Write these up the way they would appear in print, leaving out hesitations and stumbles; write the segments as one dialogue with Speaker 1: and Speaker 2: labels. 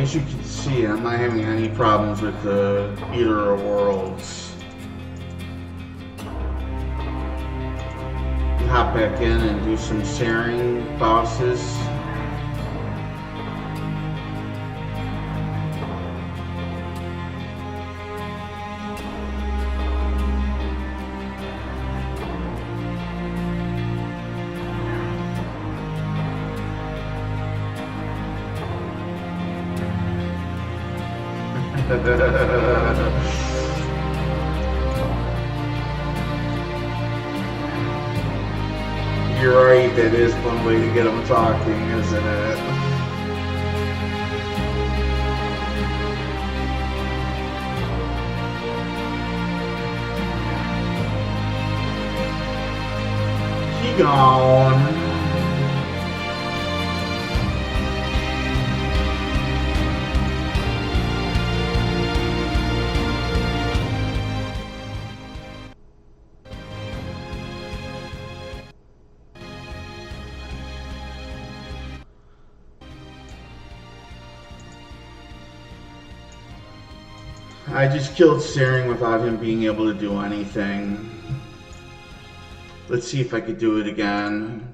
Speaker 1: As you can see, I'm not having any problems with the Eater of Worlds. Hop back in and do some sharing bosses. You're right, that is one way to get them talking, isn't it? He gone. I just killed Staring without him being able to do anything. Let's see if I could do it again.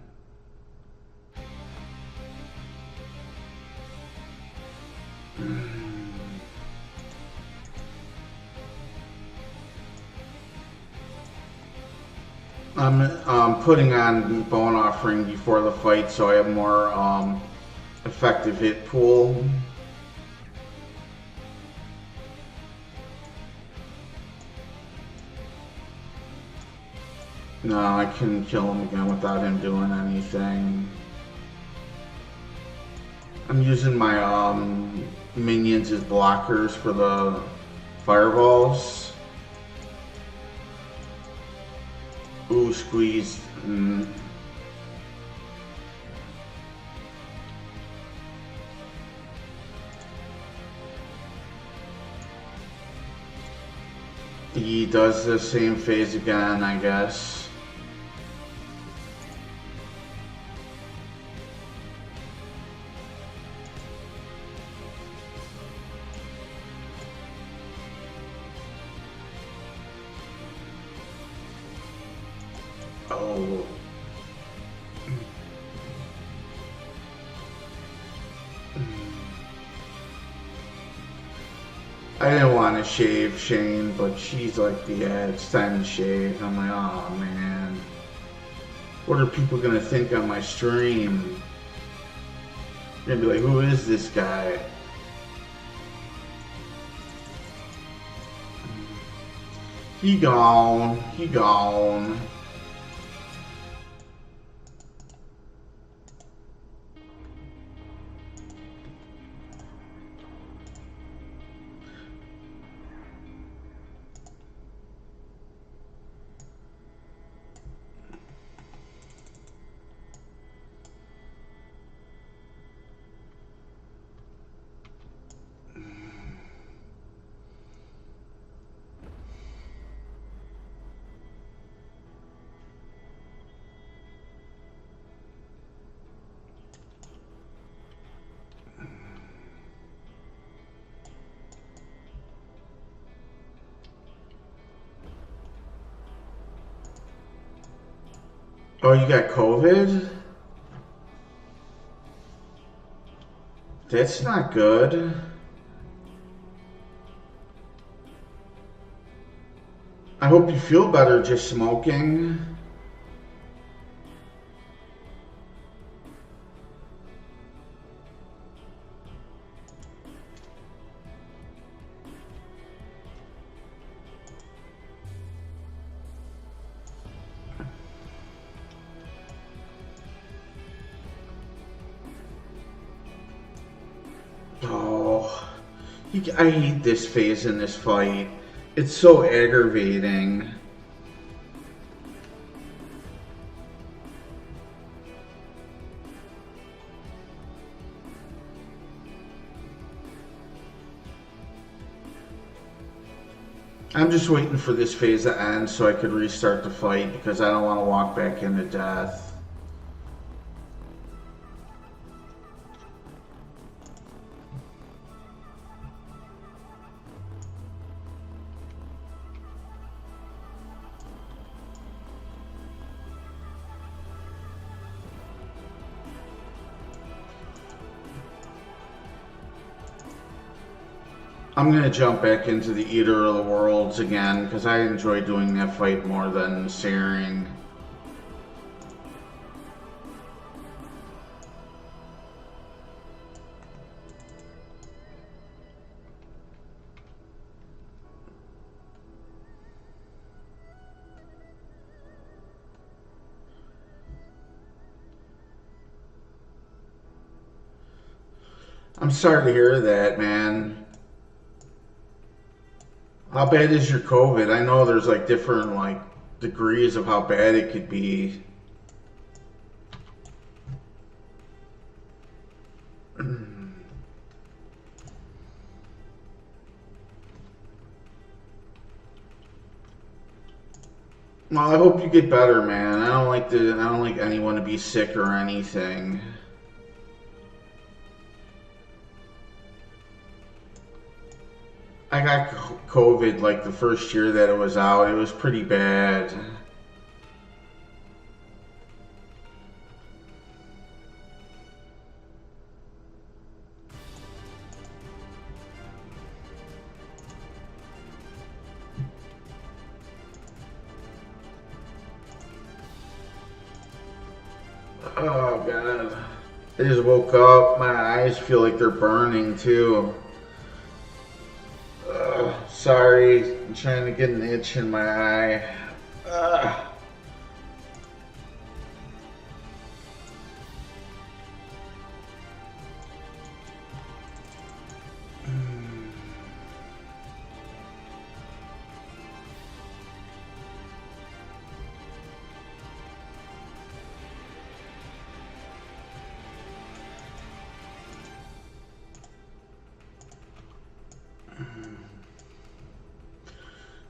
Speaker 1: I'm putting on Bone Offering before the fight so I have more effective hit pool. No, I couldn't kill him again without him doing anything. I'm using my minions as blockers for the fireballs. Ooh, squeeze. He does the same phase again, I guess. Oh. I didn't want to shave Shane, but she's like, yeah, it's time to shave. I'm like, oh man. What are people going to think on my stream? They're going to be like, who is this guy? He gone. He gone. Oh, you got COVID? That's not good. I hope you feel better just smoking. I hate this phase in this fight. It's so aggravating. I'm just waiting for this phase to end so I could restart the fight because I don't want to walk back into death. I'm gonna jump back into the Eater of the Worlds again because I enjoy doing that fight more than Searing. I'm sorry to hear that, man. How bad is your COVID? I know there's like different like degrees of how bad it could be. Well, I hope you get better, man. I don't like anyone to be sick or anything. I got COVID like the first year that it was out. It was pretty bad. Oh God. I just woke up. My eyes feel like they're burning too. Sorry, I'm trying to get an itch in my eye.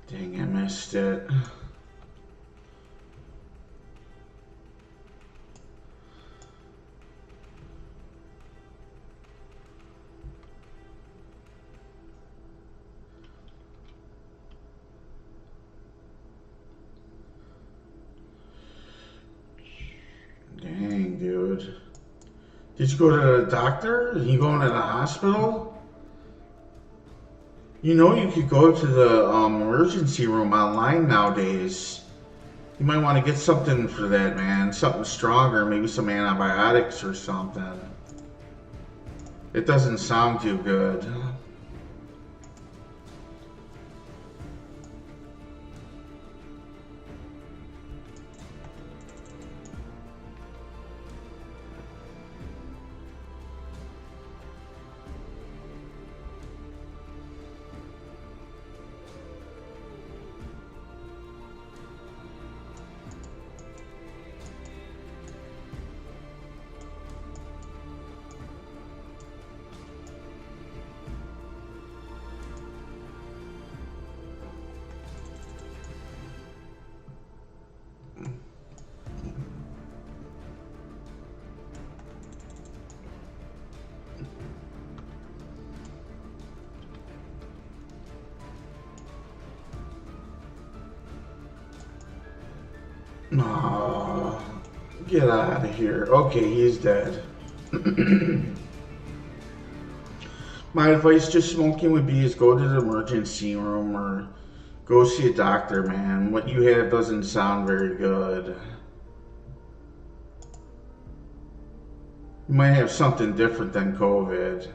Speaker 1: Dang, I missed it. Dang, dude. Did you go to the doctor? Are you going to the hospital? You know you could go to the emergency room online nowadays. You might want to get something for that, man. Something stronger, maybe some antibiotics or something. It doesn't sound too good. Oh, get out of here. Okay, he's dead. My advice to smoking would be is go to the emergency room or go see a doctor, man. What you have doesn't sound very good. You might have something different than COVID.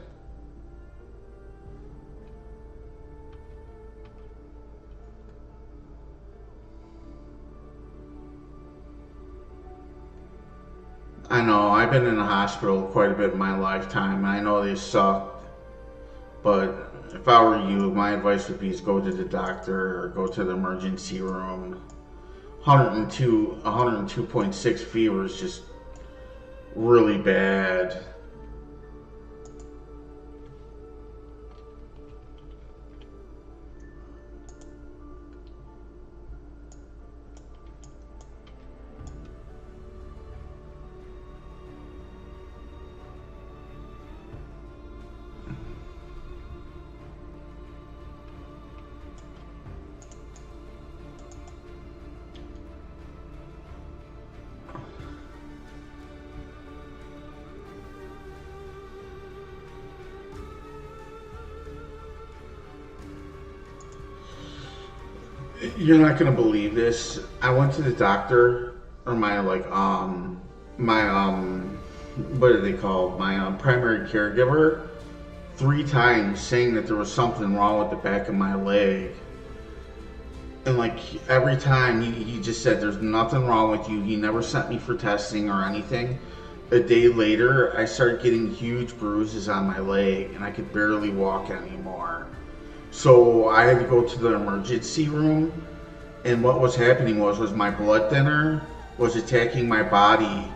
Speaker 1: I know, I've been in the hospital quite a bit in my lifetime. I know they suck, but if I were you, my advice would be is go to the doctor or go to the emergency room. 102.6 fever is just really bad. You're not gonna believe this. I went to the doctor, or my what are they called? My primary caregiver, 3 times, saying that there was something wrong with the back of my leg. And like every time he just said there's nothing wrong with you. He never sent me for testing or anything. A day later, I started getting huge bruises on my leg and I could barely walk anymore. So I had to go to the emergency room, and what was happening was my blood thinner was attacking my body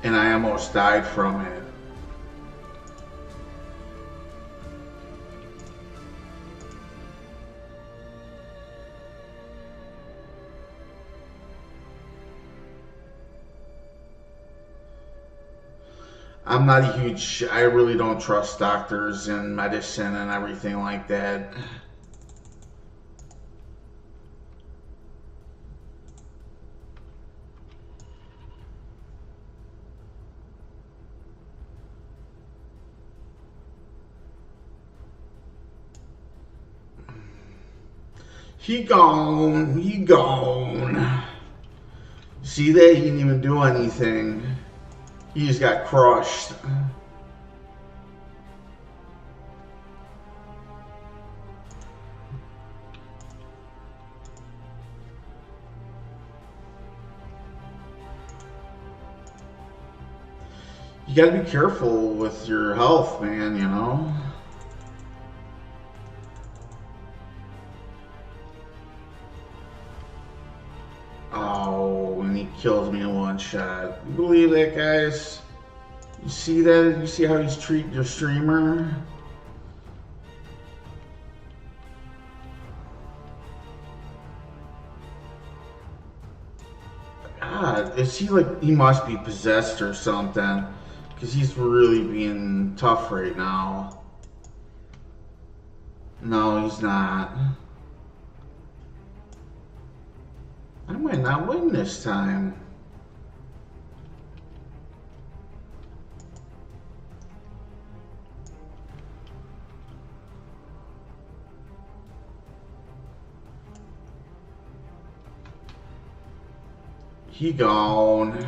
Speaker 1: and I almost died from it. I'm not a huge, I really don't trust doctors and medicine and everything like that. He gone, he gone. See that? He didn't even do anything. He just got crushed. You gotta be careful with your health, man, you know? Oh, and he kills me in one shot. You believe that, guys? You see that? You see how he's treating your streamer? God, is he like, he must be possessed or something. Because he's really being tough right now. No, he's not. I might not win this time. He gone.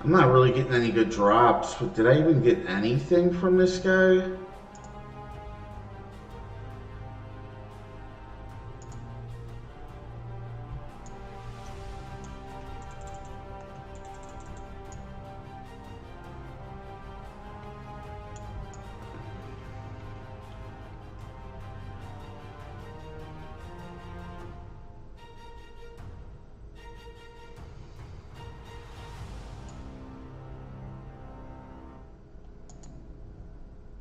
Speaker 1: I'm not really getting any good drops, but did I even get anything from this guy?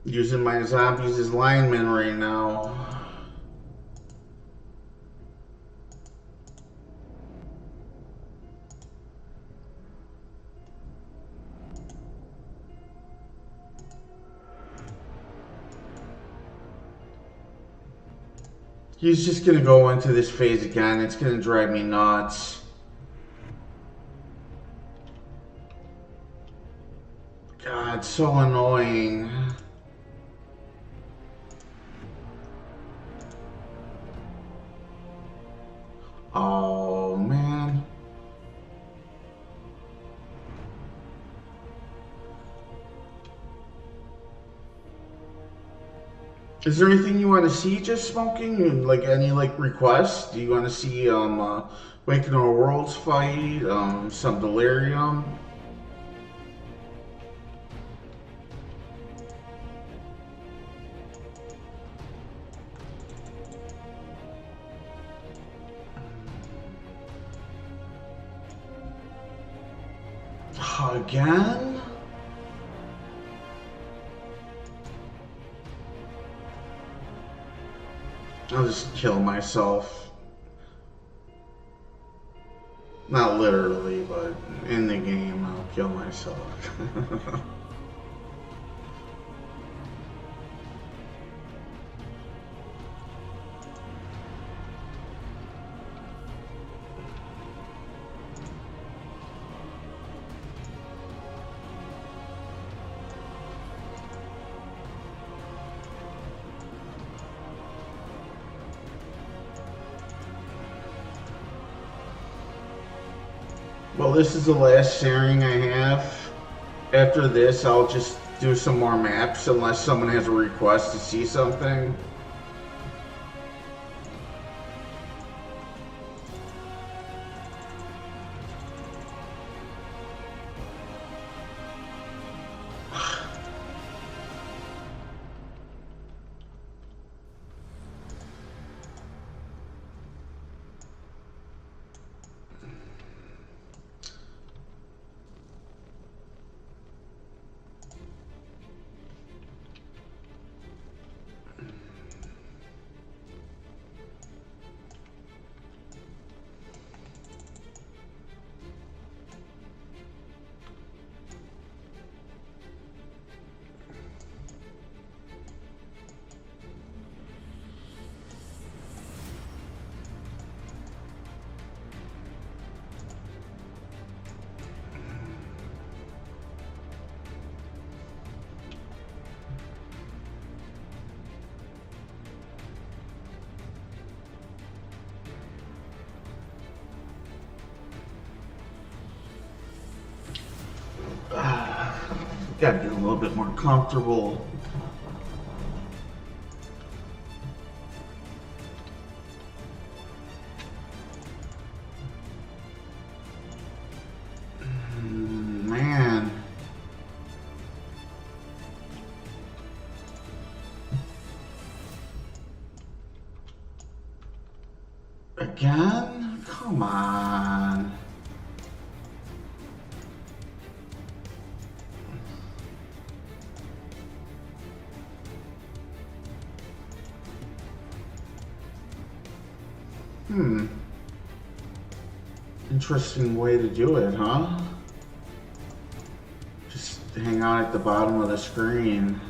Speaker 1: Using my zombies as linemen right now. He's just gonna go into this phase again. It's gonna drive me nuts. God, so annoying. Oh, man. Is there anything you want to see just smoking? Like any requests? Do you want to see Waking Our Worlds fight? Some delirium? Again? I'll just kill myself. Not literally, but in the game, I'll kill myself. Well, this is the last sharing I have. After this, I'll just do some more maps unless someone has a request to see something. Gotta get a little bit more comfortable. Man. Again? Come on. Interesting way to do it, huh? Just hang out at the bottom of the screen.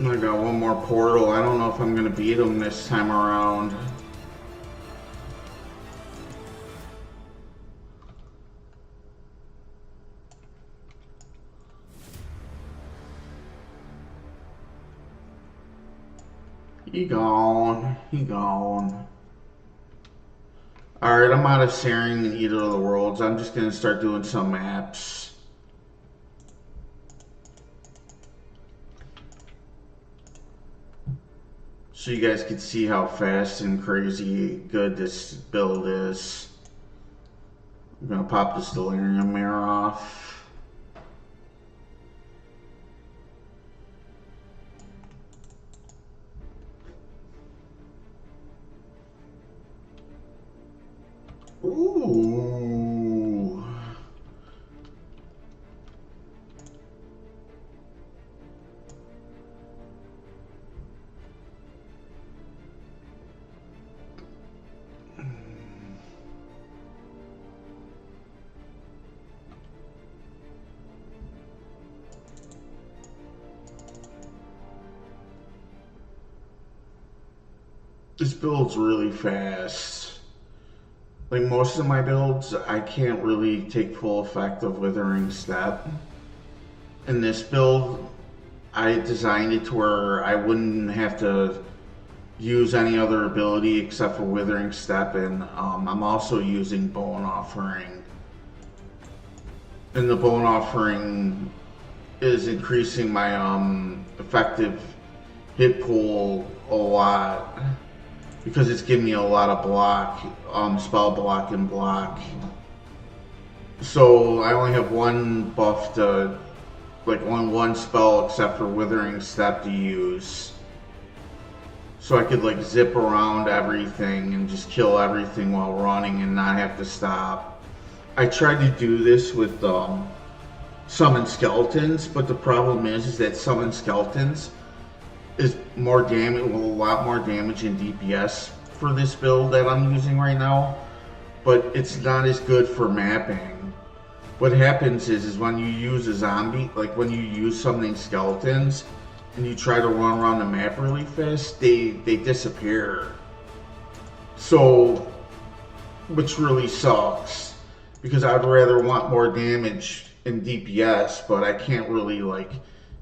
Speaker 1: I got one more portal. I don't know if I'm gonna beat him this time around. He gone. He gone. Alright, I'm out of sharing in either of the worlds. I'm just gonna start doing some maps. So you guys can see how fast and crazy good this build is. I'm gonna pop the Stellarium mirror off. Ooh. This build's really fast. Like most of my builds, I can't really take full effect of Withering Step. In this build, I designed it to where I wouldn't have to use any other ability except for Withering Step, and I'm also using Bone Offering. And the Bone Offering is increasing my effective hit pool a lot, because it's giving me a lot of block, spell block and block. So I only have one buff to, like one spell except for Withering Step to use. So I could like zip around everything and just kill everything while running and not have to stop. I tried to do this with Summon Skeletons, but the problem is that Summon Skeletons is more damage, well, a lot more damage in DPS for this build that I'm using right now, but it's not as good for mapping. What happens is when you use a zombie, like when you use summoning skeletons, and you try to run around the map really fast, they disappear. So, which really sucks, because I'd rather want more damage in DPS, but I can't really like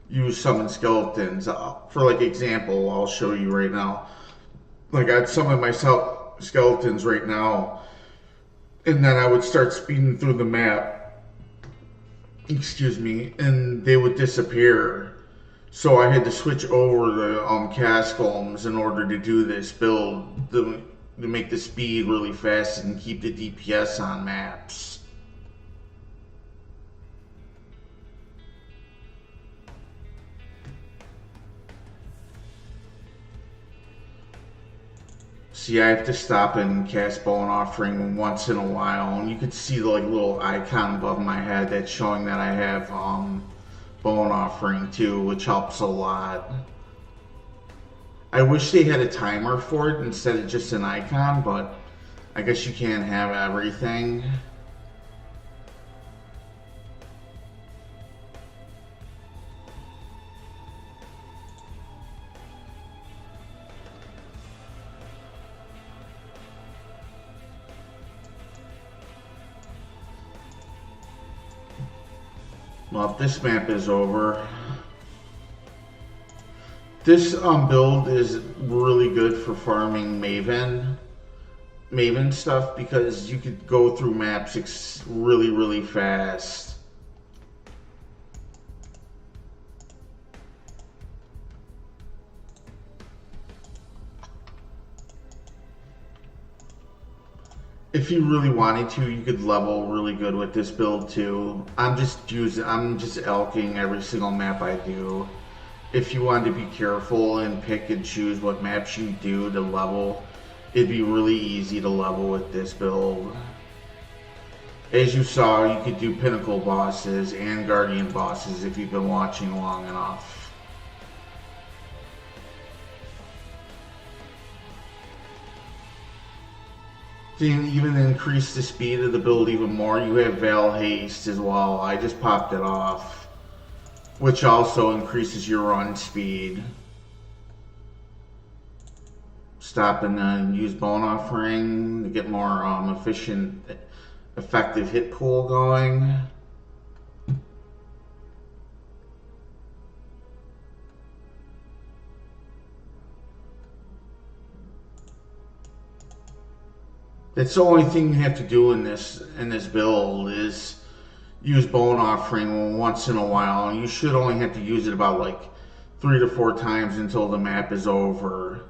Speaker 1: use summon skeletons. For like example, I'll show you right now. Like I'd summon myself skeletons right now, and then I would start speeding through the map, excuse me, and they would disappear. So I had to switch over to cast golems in order to do this build, to make the speed really fast and keep the DPS on maps. See, I have to stop and cast Bone Offering once in a while, and you can see the like little icon above my head that's showing that I have Bone Offering too, which helps a lot. I wish they had a timer for it instead of just an icon, but I guess you can't have everything. Well, if this map is over, this build is really good for farming Maven stuff, because you could go through maps really fast. If you really wanted to, you could level really good with this build too. I'm just elking every single map I do. If you wanted to be careful and pick and choose what maps you do to level, it'd be really easy to level with this build. As you saw, you could do Pinnacle bosses and Guardian bosses if you've been watching long enough. To even increase the speed of the build even more, you have Val Haste as well. I just popped it off, which also increases your run speed. Stop and then use Bone Offering to get more efficient, effective hit pool going. That's the only thing you have to do in this build, is use Bone Offering once in a while. You should only have to use it about like 3 to 4 times until the map is over.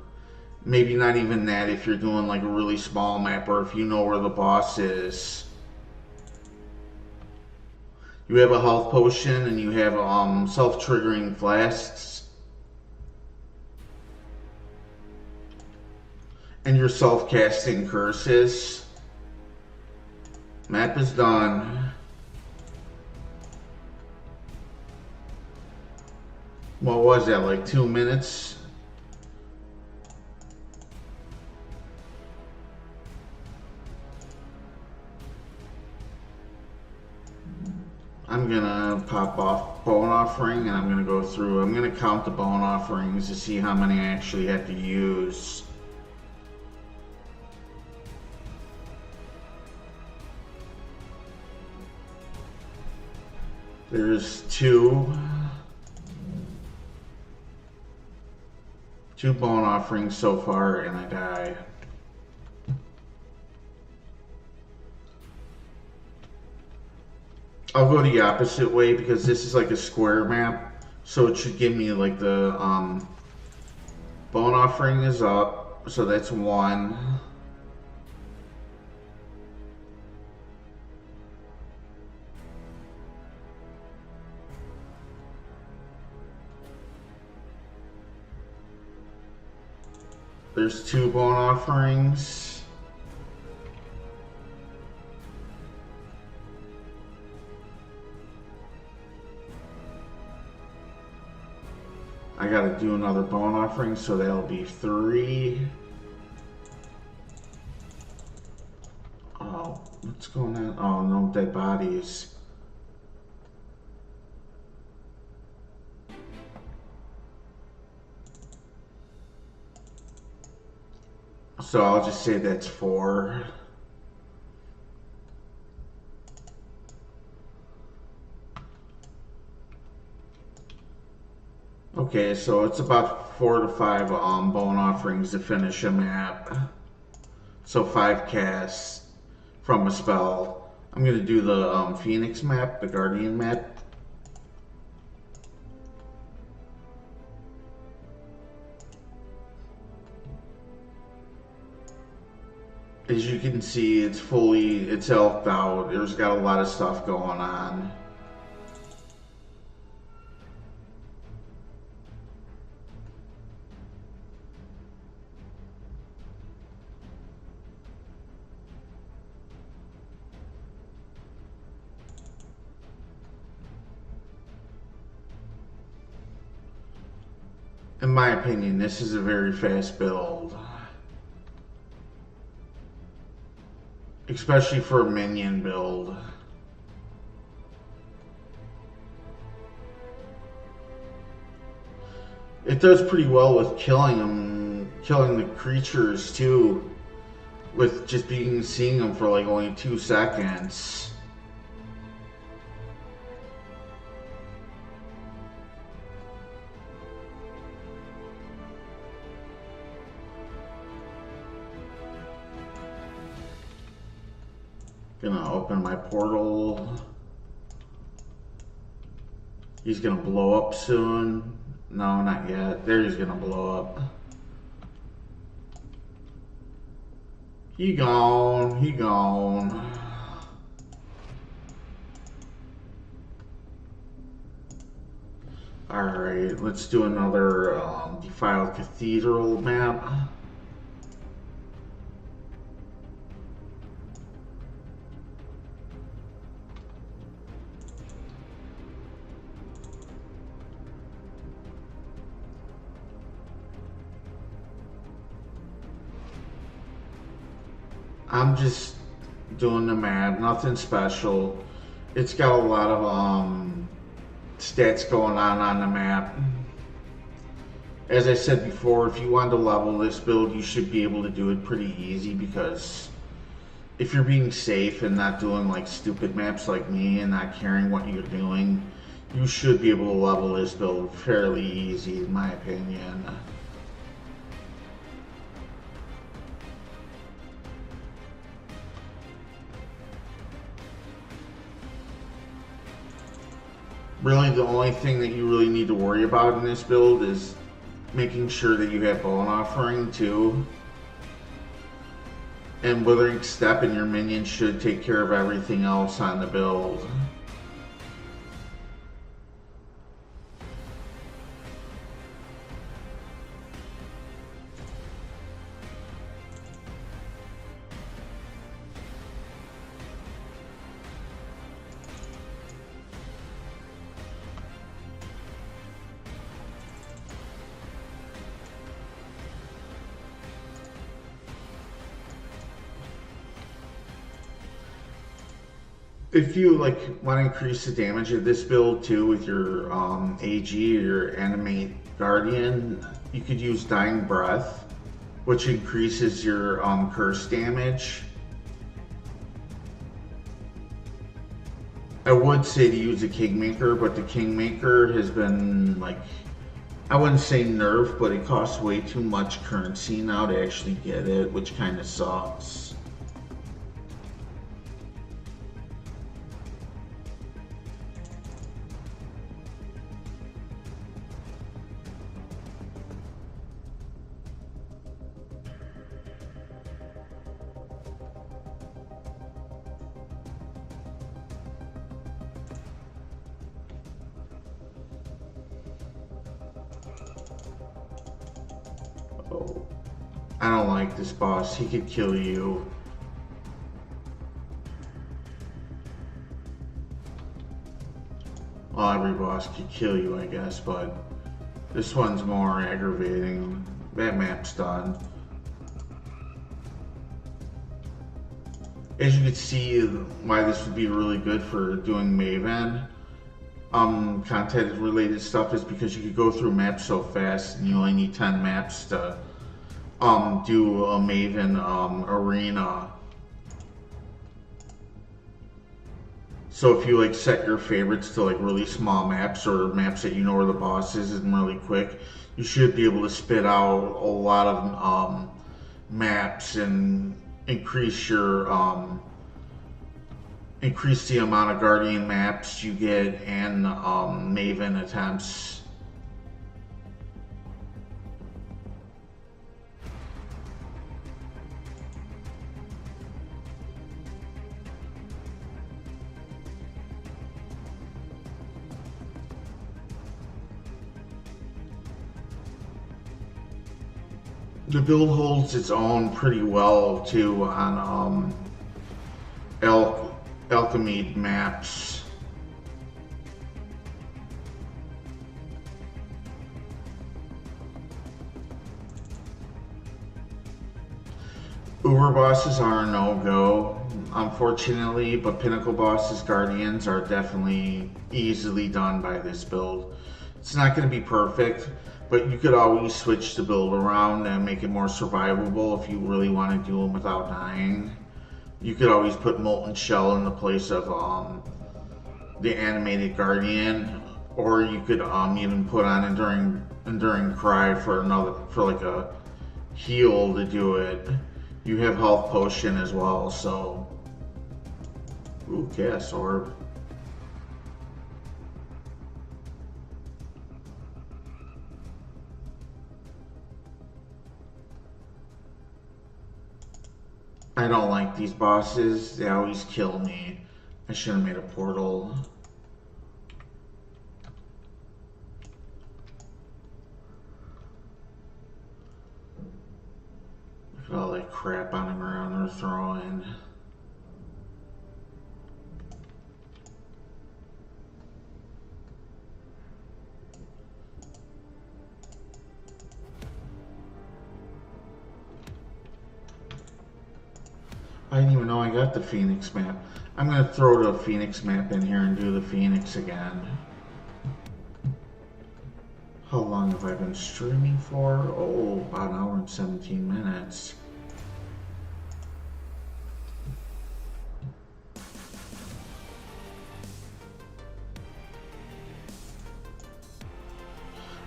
Speaker 1: Maybe not even that if you're doing like a really small map, or if you know where the boss is. You have a health potion and you have self-triggering flasks. And your self-casting curses. Map is done. What was that, like 2 minutes? I'm gonna pop off Bone Offering, and I'm gonna go through. I'm gonna count the Bone Offerings to see how many I actually have to use. There's two Bone Offerings so far, and I die. I'll go the opposite way because this is like a square map, so it should give me like the Bone Offering is up, so that's 1. There's 2 Bone Offerings. I gotta do another Bone Offering, so that'll be 3. What's going on? Oh, no dead bodies. So I'll just say that's 4. Okay, so it's about 4 to 5 bone offerings to finish a map. So 5 casts from a spell. I'm gonna do the Phoenix map, the Guardian map. As you can see, it's elfed out. There's got a lot of stuff going on. In my opinion, this is a very fast build. Especially for a minion build. It does pretty well with killing the creatures too, with just seeing them for like only 2 seconds. Gonna open my portal. He's gonna blow up soon. No, not yet. There he's gonna blow up. He gone. He gone. Alright, let's do another Defiled Cathedral map. I'm just doing the map, nothing special. It's got a lot of stats going on the map. As I said before, if you want to level this build, you should be able to do it pretty easy, because if you're being safe and not doing like stupid maps like me and not caring what you're doing, you should be able to level this build fairly easy, in my opinion. Really, the only thing that you really need to worry about in this build is making sure that you have Bone Offering too. And Withering Step and your minion should take care of everything else on the build. If you like want to increase the damage of this build too with your AG or your Animate Guardian, you could use Dying Breath, which increases your curse damage. I would say to use a Kingmaker, but the Kingmaker has been, like, I wouldn't say nerfed, but it costs way too much currency now to actually get it, which kind of sucks. I don't like this boss. He could kill you. Well, every boss could kill you, I guess, but this one's more aggravating. That map's done. As you can see, why this would be really good for doing Maven content related stuff is because you could go through maps so fast, and you only need 10 maps to do a Maven arena. So if you like set your favorites to like really small maps or maps that you know where the boss is and really quick, you should be able to spit out a lot of maps and increase your increase the amount of Guardian maps you get and Maven attempts. The build holds its own pretty well too on alchemy maps. Uber bosses are a no-go, unfortunately, but pinnacle bosses, guardians, are definitely easily done by this build. It's not going to be perfect, but you could always switch the build around and make it more survivable if you really want to do them without dying. You could always put Molten Shell in the place of the animated guardian, or you could even put on enduring cry for like a heal to do it. You have health potion as well, so ooh, chaos orb. I don't like these bosses. They always kill me. I should have made a portal. Look at all that crap on the ground they're throwing. I didn't even know I got the Phoenix map. I'm going to throw the Phoenix map in here and do the Phoenix again. How long have I been streaming for? Oh, about an hour and 17 minutes.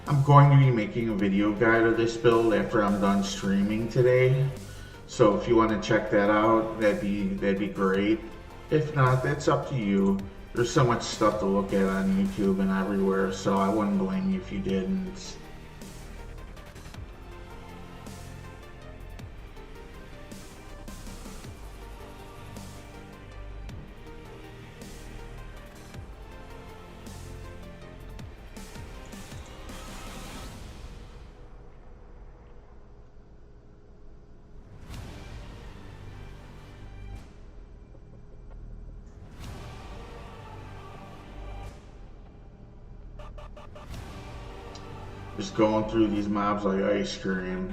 Speaker 1: I'm going to be making a video guide of this build after I'm done streaming today. So if you want to check that out, that'd be great. If not, that's up to you. There's so much stuff to look at on YouTube and everywhere, so I wouldn't blame you if you didn't. Just going through these mobs like ice cream.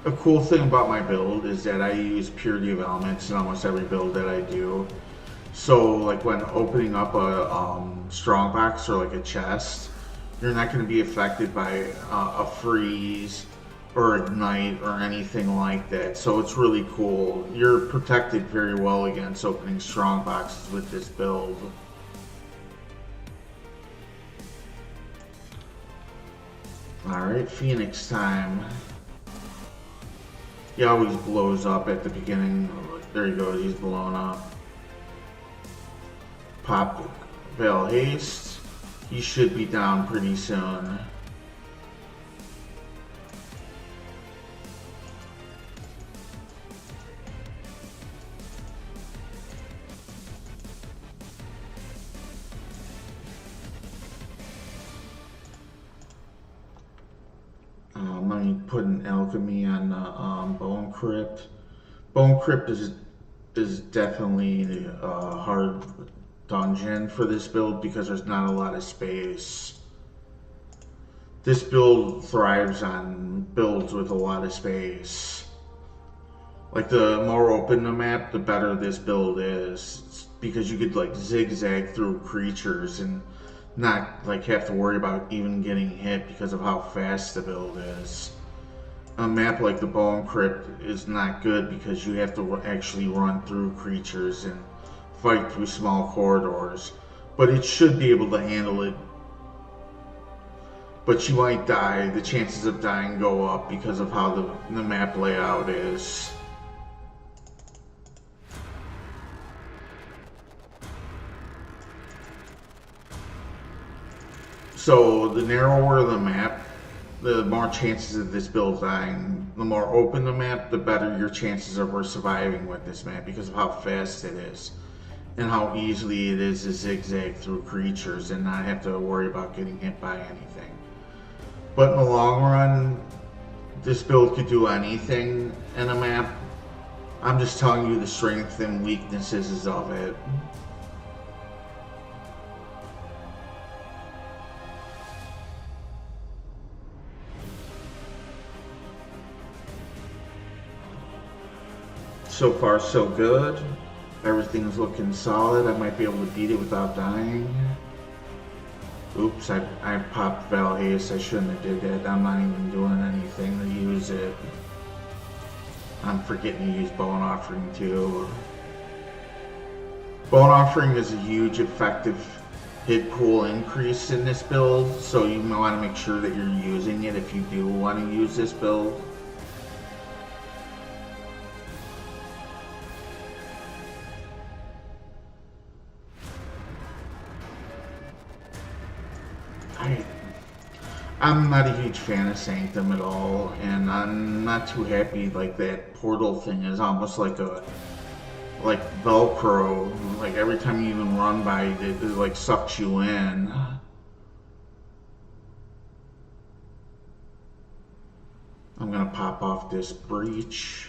Speaker 1: A cool thing about my build is that I use purity of elements in almost every build that I do. So like when opening up a strongbox or like a chest, you're not going to be affected by a freeze or ignite or anything like that. So it's really cool. You're protected very well against opening strong boxes with this build. Alright, Phoenix time. He always blows up at the beginning. There you go, he's blown up. Pop Veil Haste. He should be down pretty soon. Let me put an alchemy on the Bone Crypt. Bone Crypt is is definitely a hard dungeon for this build because there's not a lot of space. This build thrives on builds with a lot of space. Like, the more open the map, the better this build is, because you could like zigzag through creatures and not like have to worry about even getting hit because of how fast the build is. A map like the Bone Crypt is not good because you have to actually run through creatures and fight through small corridors, but it should be able to handle it. But you might die. The chances of dying go up because of how the map layout is. So the narrower the map, the more chances of this build dying. The more open the map, the better your chances of surviving with this map because of how fast it is and how easily it is to zigzag through creatures and not have to worry about getting hit by anything. But in the long run, this build could do anything in a map. I'm just telling you the strengths and weaknesses of it. So far, so good. Everything's looking solid. I might be able to beat it without dying. Oops, I popped Val Haste. I shouldn't have did that. I'm not even doing anything to use it. I'm forgetting to use Bone Offering too. Bone Offering is a huge effective hit pool increase in this build, so you might want to make sure that you're using it if you do want to use this build. I'm not a huge fan of Sanctum at all, and I'm not too happy. Like, that portal thing is almost like Velcro. Like, every time you even run by it, it like sucks you in. I'm gonna pop off this breach.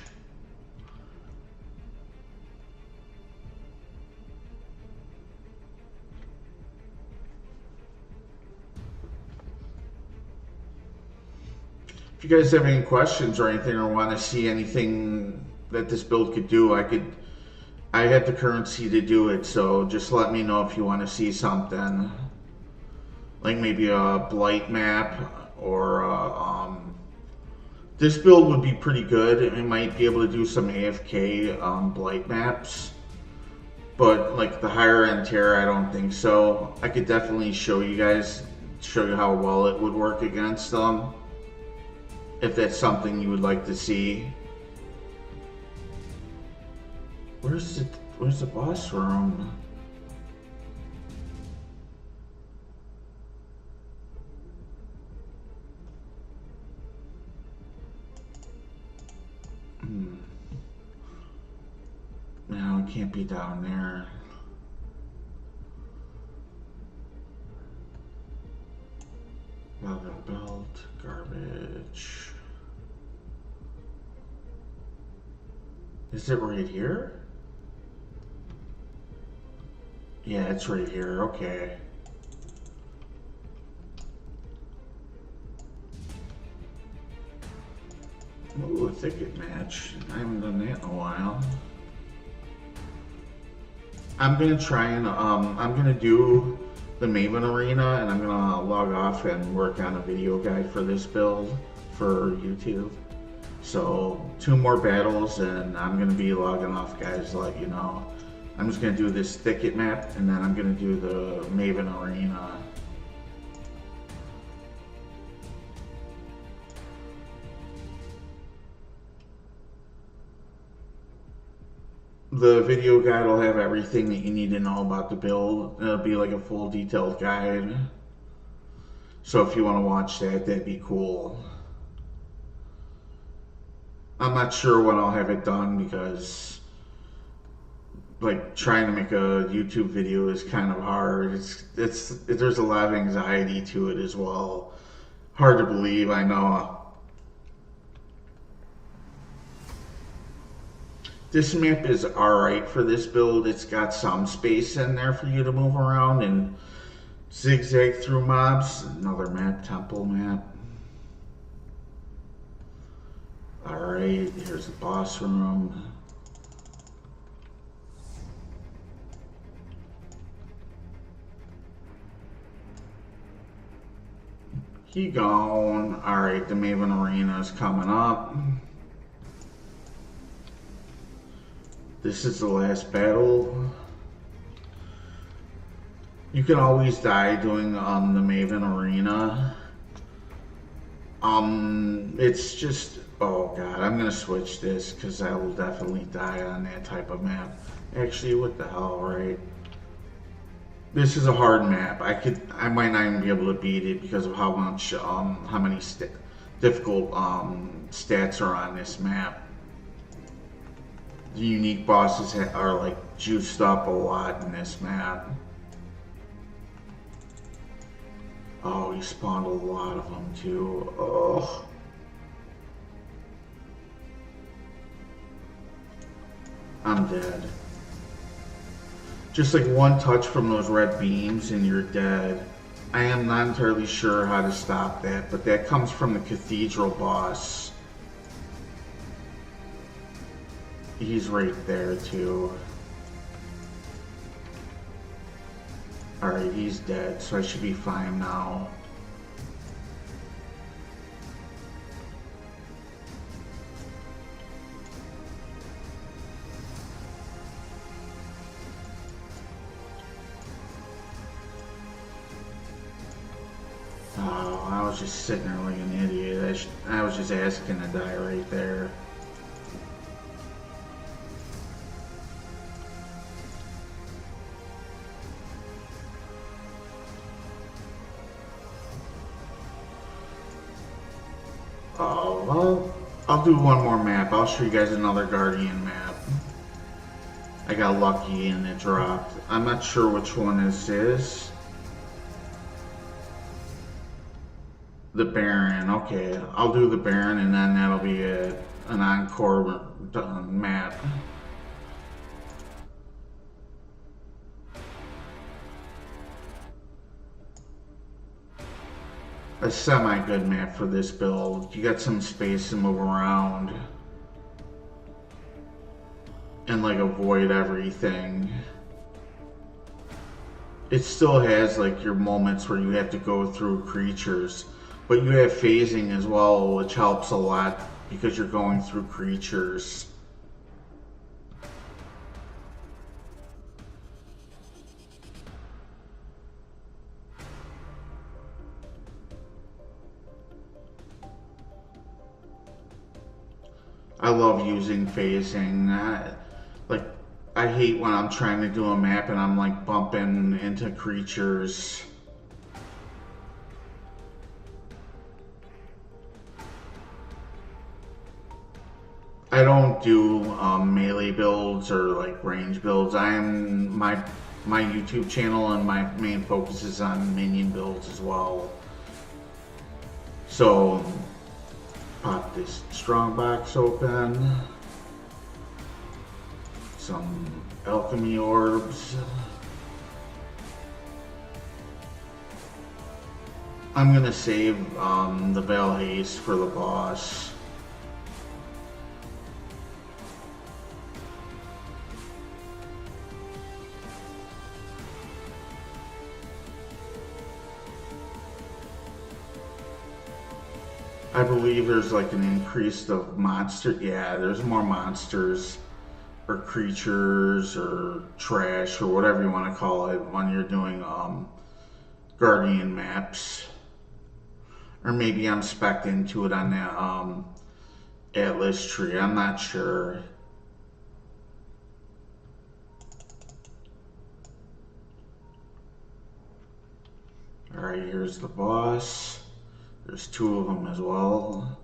Speaker 1: If you guys have any questions or anything, or want to see anything that this build could do, I have the currency to do it, so just let me know if you want to see something. Like maybe a Blight map, or this build would be pretty good. It might be able to do some AFK Blight maps, but like the higher end tier, I don't think so. I could definitely show you how well it would work against them, if that's something you would like to see. Where's the boss room? No, it can't be down there. Velvet belt, garbage. Is it right here? Yeah, it's right here. Okay. Ooh, a thicket match. I haven't done that in a while. I'm gonna try and I'm gonna do the Maven Arena, and I'm gonna log off and work on a video guide for this build for YouTube. So 2 more battles and I'm gonna be logging off, guys, to let you know. I'm just gonna do this thicket map and then I'm gonna do the Maven Arena. The video guide will have everything that you need to know about the build. It'll be like a full detailed guide. So if you want to watch that, that'd be cool. I'm not sure when I'll have it done because like trying to make a YouTube video is kind of hard. There's a lot of anxiety to it as well. Hard to believe, I know. This map is alright for this build. It's got some space in there for you to move around and zigzag through mobs. Another map, temple map. Alright, here's the boss room. He gone. Alright, the Maven Arena is coming up. This is the last battle. You can always die doing the Maven Arena. It's just, oh god, I'm gonna switch this because I will definitely die on that type of map. Actually, what the hell, right? This is a hard map. I might not even be able to beat it because of how much, how many difficult stats are on this map. The unique bosses are like juiced up a lot in this map. Oh, he spawned a lot of them too. Oh. I'm dead. Just like one touch from those red beams and you're dead. I am not entirely sure how to stop that, but that comes from the cathedral boss. He's right there too. Alright, he's dead, so I should be fine now. Oh, I was just sitting there like an idiot. I was just asking to die right there. Oh, well, I'll do one more map. I'll show you guys another Guardian map. I got lucky and it dropped. I'm not sure which one this is. The Baron. Okay, I'll do the Baron and then that'll be an encore map. A semi-good map for this build. You got some space to move around and like avoid everything. It still has like your moments where you have to go through creatures, but you have phasing as well, which helps a lot because you're going through creatures. I love using phasing. I hate when I'm trying to do a map and I'm like bumping into creatures. I don't do melee builds or like range builds. My YouTube channel and my main focus is on minion builds as well. So pop this strong box open. Some alchemy orbs. I'm gonna save the Veil Haste for the boss. I believe there's like an increase of monster. Yeah, there's more monsters or creatures or trash or whatever you want to call it when you're doing Guardian maps. Or maybe I'm spec'd into it on that Atlas tree. I'm not sure. Alright, here's the boss. There's two of them as well.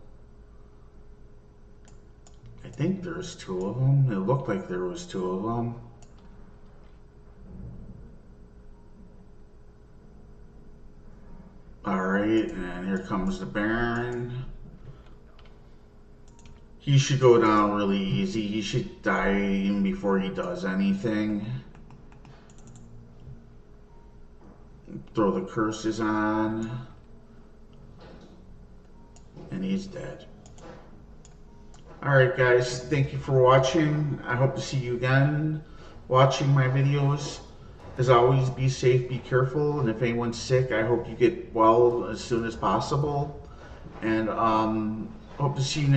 Speaker 1: I think there's two of them. It looked like there was two of them. Alright, and here comes the Baron. He should go down really easy. He should die even before he does anything. Throw the curses on. And he's dead. Alright guys, thank you for watching. I hope to see you again watching my videos. As always, be safe, be careful, and if anyone's sick, I hope you get well as soon as possible. And hope to see you next